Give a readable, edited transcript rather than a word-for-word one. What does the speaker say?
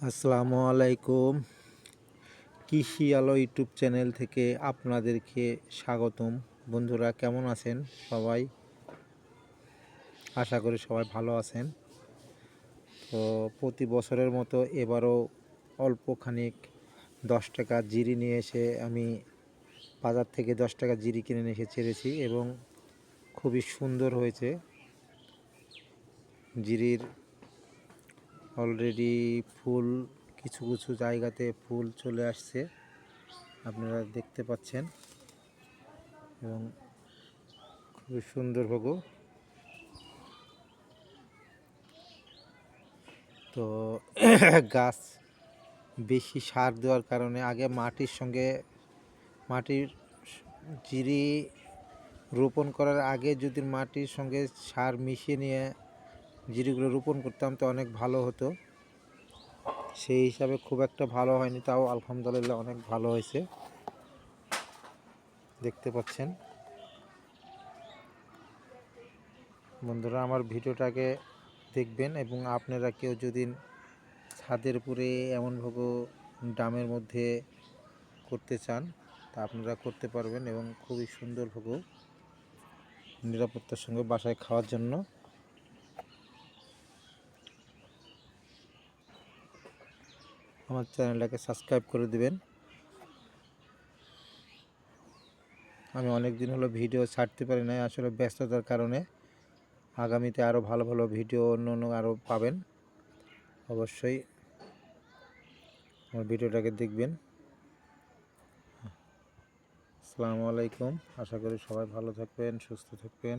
আসসালামু আলাইকুম। কৃষি আলো ইউটিউব চ্যানেল থেকে আপনাদেরকে স্বাগতম। বন্ধুরা কেমন আছেন সবাই? আশা করি সবাই ভালো আছেন। তো প্রতি বছরের মতো এবারও অল্প খানিক 10 টাকা জিরি নিয়ে এসে আমি বাজার থেকে 10 টাকা জিরি কিনে নিয়ে এসে ছেড়েছি এবং খুবই সুন্দর হয়েছে। জিরির অলরেডি ফুল কিছু কিছু জায়গাতে ফুল চলে আসছে, আপনারা দেখতে পাচ্ছেন এবং খুবই সুন্দর হবো। তো গাছ বেশি সার দেওয়ার কারণে আগে মাটির জিরি রোপণ করার আগে যদি মাটির সঙ্গে সার মিশিয়ে নিয়ে জিরিগুলো রোপণ করতাম তো অনেক ভালো হতো। সেই হিসাবে খুব একটা ভালো হয়নি, তাও আলহামদুলিল্লাহ অনেক ভালো হয়েছে, দেখতে পাচ্ছেন। বন্ধুরা আমার ভিডিওটাকে দেখবেন এবং আপনারা কেউ যদি ছাদের উপরে এমনভাবে ড্রামের মধ্যে করতে চান তা আপনারা করতে পারবেন এবং খুবই সুন্দরভাবে নিরাপত্তার সঙ্গে বাসায় খাওয়ার জন্য। আমার চ্যানেলটাকে সাবস্ক্রাইব করে দিবেন। আমি অনেক দিন হলো ভিডিও ছাড়তে পারি না, আসলে ব্যস্ততার কারণে। আগামীতে আরও ভালো ভালো ভিডিও অন্য আরও পাবেন। অবশ্যই আমার ভিডিওটাকে দেখবেন। আসসালামু আলাইকুম। আশা করি সবাই ভালো থাকবেন, সুস্থ থাকবেন।